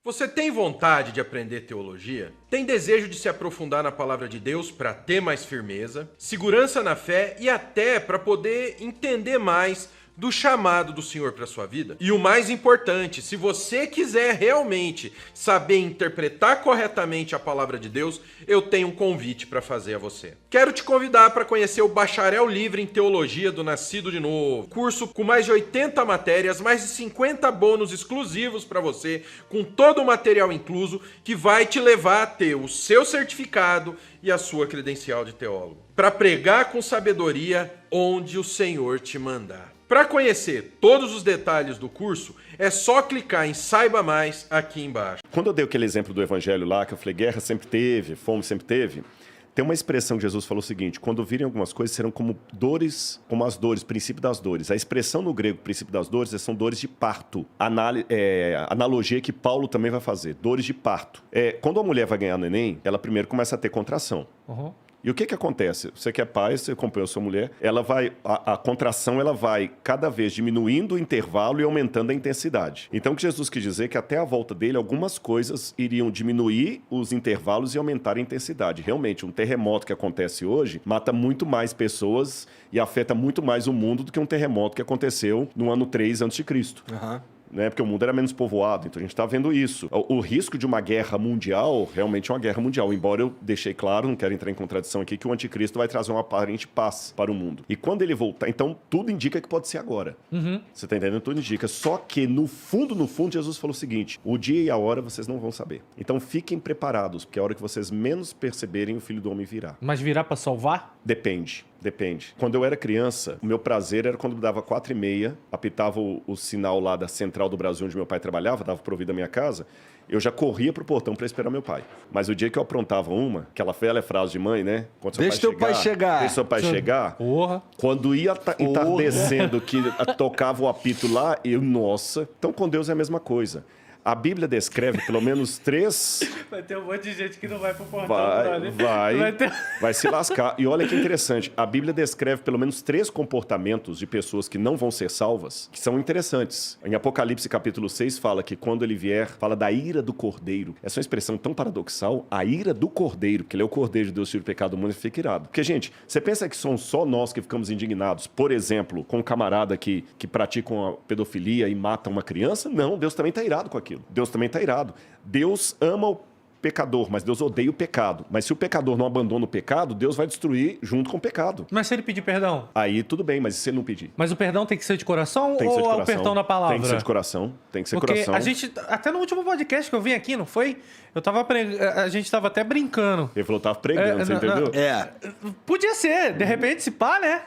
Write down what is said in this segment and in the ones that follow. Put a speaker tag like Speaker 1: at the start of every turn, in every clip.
Speaker 1: Você tem vontade de aprender teologia? Tem desejo de se aprofundar na palavra de Deus para ter mais firmeza, segurança na fé e até para poder entender mais do chamado do Senhor para sua vida? E o mais importante, se você quiser realmente saber interpretar corretamente a palavra de Deus, eu tenho um convite para fazer a você. Quero te convidar para conhecer o Bacharel Livre em Teologia do Nascido de Novo. Curso com mais de 80 matérias, mais de 50 bônus exclusivos para você, com todo o material incluso, que vai te levar a ter o seu certificado e a sua credencial de teólogo. Para pregar com sabedoria onde o Senhor te mandar. Para conhecer todos os detalhes do curso, é só clicar em Saiba Mais aqui embaixo.
Speaker 2: Quando eu dei aquele exemplo do evangelho lá, que eu falei, guerra sempre teve, fome sempre teve, tem uma expressão que Jesus falou o seguinte: quando virem algumas coisas, serão como dores, como as dores, princípio das dores. A expressão no grego, princípio das dores, são dores de parto. Analogia que Paulo também vai fazer, dores de parto. Quando a mulher vai ganhar neném, ela primeiro começa a ter contração.
Speaker 3: Uhum.
Speaker 2: E o que acontece? Você que é pai, você acompanhou sua mulher, a contração ela vai cada vez diminuindo o intervalo e aumentando a intensidade. Então o que Jesus quis dizer é que até a volta dele, algumas coisas iriam diminuir os intervalos e aumentar a intensidade. Realmente, um terremoto que acontece hoje mata muito mais pessoas e afeta muito mais o mundo do que um terremoto que aconteceu no ano 3 a.C.
Speaker 3: Uhum.
Speaker 2: Né? Porque o mundo era menos povoado, então a gente está vendo isso. O risco de uma guerra mundial, realmente é uma guerra mundial, embora eu deixei claro, não quero entrar em contradição aqui, que o anticristo vai trazer uma aparente paz para o mundo. E quando ele voltar, então tudo indica que pode ser agora.
Speaker 3: Uhum.
Speaker 2: Você está entendendo? Tudo indica. Só que no fundo, Jesus falou o seguinte: o dia e a hora vocês não vão saber. Então fiquem preparados, porque a hora que vocês menos perceberem, o Filho do Homem virá.
Speaker 3: Mas virá para salvar?
Speaker 2: Depende. Quando eu era criança, o meu prazer era quando dava 4h30, apitava o sinal lá da Central do Brasil, onde meu pai trabalhava, dava pro ouvido da minha casa, eu já corria pro portão para esperar meu pai. Mas o dia que eu aprontava aquela velha frase de mãe, né?
Speaker 4: Deixa teu pai chegar.
Speaker 2: Deixa seu pai chegar.
Speaker 3: Porra.
Speaker 2: Quando ia entardecendo, que tocava o apito lá, nossa. Então com Deus é a mesma coisa. A Bíblia descreve pelo menos 3...
Speaker 3: Vai ter um monte de gente que não vai pro portão.
Speaker 2: Vai se lascar. E olha que interessante, a Bíblia descreve pelo menos 3 comportamentos de pessoas que não vão ser salvas, que são interessantes. Em Apocalipse capítulo 6 fala que quando ele vier, fala da ira do Cordeiro. Essa é uma expressão tão paradoxal, a ira do Cordeiro, que ele é o Cordeiro de Deus, tira o pecado do mundo e fica irado. Porque, gente, você pensa que são só nós que ficamos indignados, por exemplo, com um camarada que pratica uma pedofilia e mata uma criança? Não, Deus também está irado com aquilo. Deus também está irado. Deus ama o pecador, mas Deus odeia o pecado. Mas se o pecador não abandona o pecado, Deus vai destruir junto com o pecado.
Speaker 3: Mas se ele pedir perdão?
Speaker 2: Aí tudo bem, mas e se ele não pedir?
Speaker 3: Mas o perdão tem que ser de coração
Speaker 2: Tem que ser de
Speaker 3: ou é
Speaker 2: coração.
Speaker 3: o perdão da palavra?
Speaker 2: Tem que ser de coração. Tem que ser
Speaker 3: Porque
Speaker 2: coração.
Speaker 3: a gente, até no último podcast que eu vim aqui, não foi? A gente tava até brincando.
Speaker 2: Ele falou, tava pregando, você entendeu?
Speaker 3: Podia ser, de repente, se pá, né?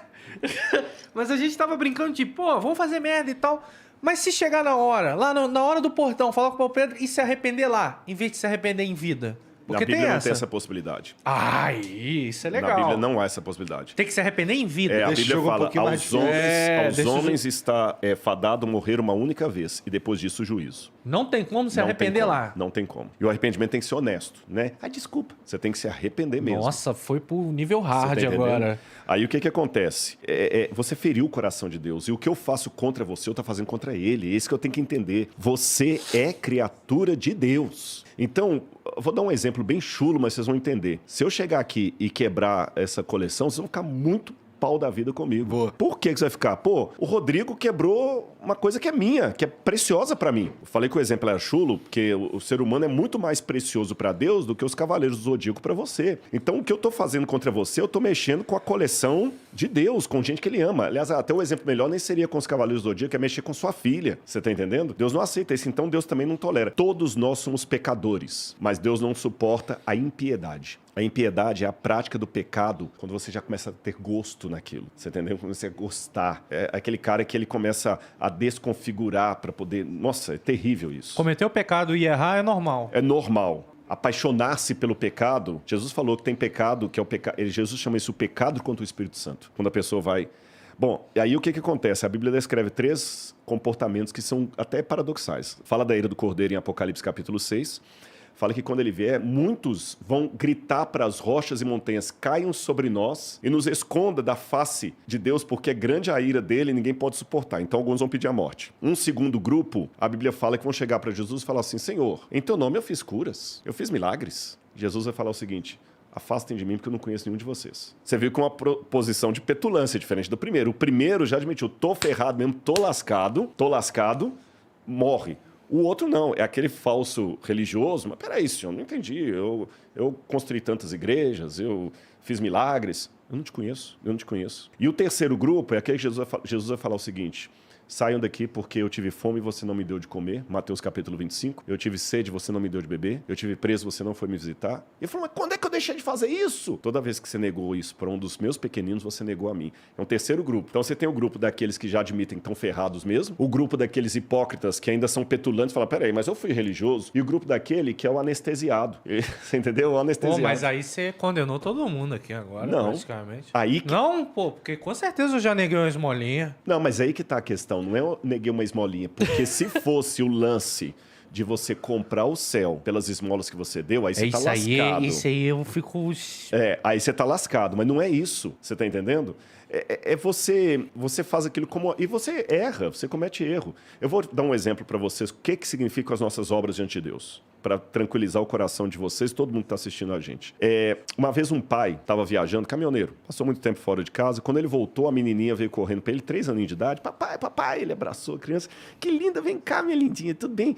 Speaker 3: Mas a gente tava brincando de, vamos fazer merda e tal. Mas se chegar na hora, lá na hora do portão, falar com o Paulo Pedro e se arrepender lá, em vez de se arrepender em vida. Porque
Speaker 2: Na Bíblia
Speaker 3: tem
Speaker 2: não tem essa possibilidade.
Speaker 3: Isso é legal.
Speaker 2: Na Bíblia não há essa possibilidade.
Speaker 3: Tem que se arrepender em vida.
Speaker 2: A Bíblia fala, aos homens está fadado morrer uma única vez, e depois disso o juízo.
Speaker 3: Não tem como se arrepender lá.
Speaker 2: Não tem como. E o arrependimento tem que ser honesto, né? Desculpa. Você tem que se arrepender mesmo.
Speaker 3: Nossa, foi pro nível hard
Speaker 2: Você tá
Speaker 3: agora.
Speaker 2: Aí o que acontece? Você feriu o coração de Deus. E o que eu faço contra você, eu tô fazendo contra ele. É isso que eu tenho que entender. Você é criatura de Deus. Então, eu vou dar um exemplo bem chulo, mas vocês vão entender. Se eu chegar aqui e quebrar essa coleção, vocês vão ficar muito pau da vida comigo.
Speaker 4: Boa.
Speaker 2: Por que você vai ficar? O Rodrigo quebrou uma coisa que é minha, que é preciosa pra mim. Eu falei que o exemplo era chulo, porque o ser humano é muito mais precioso pra Deus do que os cavaleiros do Zodíaco pra você. Então, o que eu tô fazendo contra você, eu tô mexendo com a coleção de Deus, com gente que ele ama. Aliás, até o exemplo melhor nem seria com os cavaleiros do Zodíaco, é mexer com sua filha. Você tá entendendo? Deus não aceita isso, então Deus também não tolera. Todos nós somos pecadores, mas Deus não suporta a impiedade. A impiedade é a prática do pecado quando você já começa a ter gosto naquilo. Você entendeu? Quando você gostar. É aquele cara que ele começa a desconfigurar para poder... Nossa, é terrível isso.
Speaker 3: Cometer o pecado e errar é normal.
Speaker 2: É normal. Apaixonar-se pelo pecado... Jesus falou que tem pecado, que é o pecado... Jesus chama isso o pecado contra o Espírito Santo. Quando a pessoa vai... Bom, e aí o que acontece? A Bíblia descreve 3 comportamentos que são até paradoxais. Fala da ira do Cordeiro em Apocalipse capítulo 6... fala que quando ele vier, muitos vão gritar para as rochas e montanhas, caiam sobre nós e nos esconda da face de Deus, porque é grande a ira dele e ninguém pode suportar. Então alguns vão pedir a morte. Um segundo grupo, a Bíblia fala que vão chegar para Jesus e falar assim, Senhor, em teu nome eu fiz curas, eu fiz milagres. Jesus vai falar o seguinte, afastem de mim porque eu não conheço nenhum de vocês. Você viu com uma posição de petulância diferente do primeiro. O primeiro já admitiu, tô ferrado mesmo, tô lascado, morre. O outro não, é aquele falso religioso, mas peraí, senhor, não entendi, eu construí tantas igrejas, eu fiz milagres, eu não te conheço. E o terceiro grupo é aquele que Jesus vai falar o seguinte, saiam daqui porque eu tive fome e você não me deu de comer. Mateus capítulo 25. Eu tive sede, você não me deu de beber. Eu tive preso, você não foi me visitar. E ele falou, mas quando é que eu deixei de fazer isso? Toda vez que você negou isso para um dos meus pequeninos, você negou a mim. É um terceiro grupo. Então você tem o grupo daqueles que já admitem que estão ferrados mesmo. O grupo daqueles hipócritas que ainda são petulantes e falam, peraí, mas eu fui religioso. E o grupo daquele que é o anestesiado. Você entendeu? O anestesiado.
Speaker 3: Pô, mas aí você condenou todo mundo aqui agora,
Speaker 2: não.
Speaker 3: praticamente.
Speaker 2: Aí que...
Speaker 3: Não, pô, porque com certeza eu já neguei uma esmolinha.
Speaker 2: Não, mas aí que tá a questão. Não é eu neguei uma esmolinha. Porque se fosse o lance de você comprar o céu pelas esmolas que você deu, aí você tá lascado.
Speaker 3: Isso aí eu fico...
Speaker 2: Aí você tá lascado. Mas não é isso. Você tá entendendo? Você faz aquilo como... E você erra, você comete erro. Eu vou dar um exemplo para vocês. O que significam as nossas obras diante de Deus? Para tranquilizar o coração de vocês, todo mundo que está assistindo a gente. Uma vez um pai estava viajando, caminhoneiro, passou muito tempo fora de casa. Quando ele voltou, a menininha veio correndo para ele, 3 aninhos de idade. Papai, ele abraçou a criança. Que linda, vem cá, minha lindinha, tudo bem?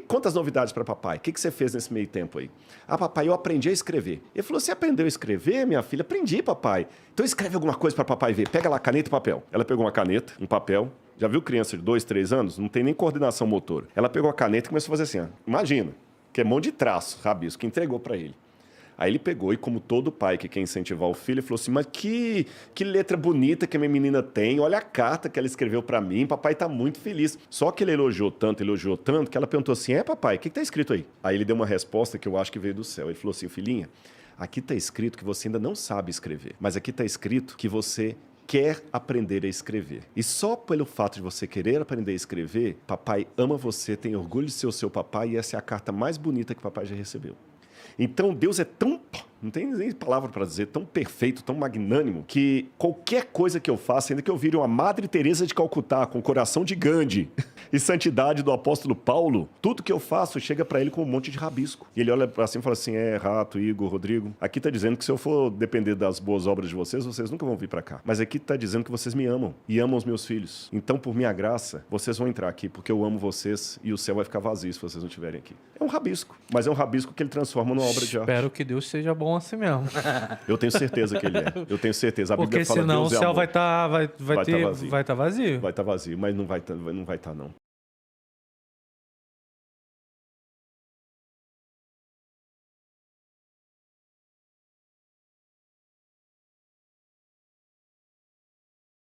Speaker 2: Quantas novidades para papai? O que você fez nesse meio tempo aí? Ah, papai, eu aprendi a escrever. Ele falou, você aprendeu a escrever, minha filha? Aprendi, papai. Então escreve alguma coisa para papai ver. Pega lá caneta e papel. Ela pegou uma caneta, um papel. Já viu criança de 2, 3 anos? Não tem nem coordenação motora. Ela pegou a caneta e começou a fazer assim, ó. Imagina. Que é mão de traço, rabisco, que entregou para ele. Aí ele pegou e, como todo pai que quer incentivar o filho, ele falou assim, mas que letra bonita que a minha menina tem, olha a carta que ela escreveu para mim, papai tá muito feliz. Só que ele elogiou tanto, que ela perguntou assim, papai, o que tá escrito aí? Aí ele deu uma resposta que eu acho que veio do céu. Ele falou assim, filhinha, aqui tá escrito que você ainda não sabe escrever, mas aqui tá escrito que você quer aprender a escrever. E só pelo fato de você querer aprender a escrever, papai ama você, tem orgulho de ser o seu papai e essa é a carta mais bonita que papai já recebeu. Então Deus é tão, não tem nem palavra para dizer, tão perfeito, tão magnânimo, que qualquer coisa que eu faça, ainda que eu vire uma Madre Teresa de Calcutá, com o coração de Gandhi e santidade do apóstolo Paulo, tudo que eu faço chega para ele com um monte de rabisco. E ele olha para cima e fala assim, Rato, Igor, Rodrigo, aqui tá dizendo que se eu for depender das boas obras de vocês, vocês nunca vão vir para cá. Mas aqui tá dizendo que vocês me amam e amam os meus filhos. Então, por minha graça, vocês vão entrar aqui, porque eu amo vocês e o céu vai ficar vazio se vocês não estiverem aqui. É um rabisco, mas é um rabisco que ele transforma numa obra de arte.
Speaker 3: Espero que Deus seja bom assim mesmo.
Speaker 2: Eu tenho certeza que ele é. Eu tenho certeza. A Bíblia
Speaker 3: porque
Speaker 2: fala
Speaker 3: senão
Speaker 2: Deus
Speaker 3: o
Speaker 2: é
Speaker 3: céu
Speaker 2: amor.
Speaker 3: vai estar vazio.
Speaker 2: Vai estar vazio, mas não vai estar não.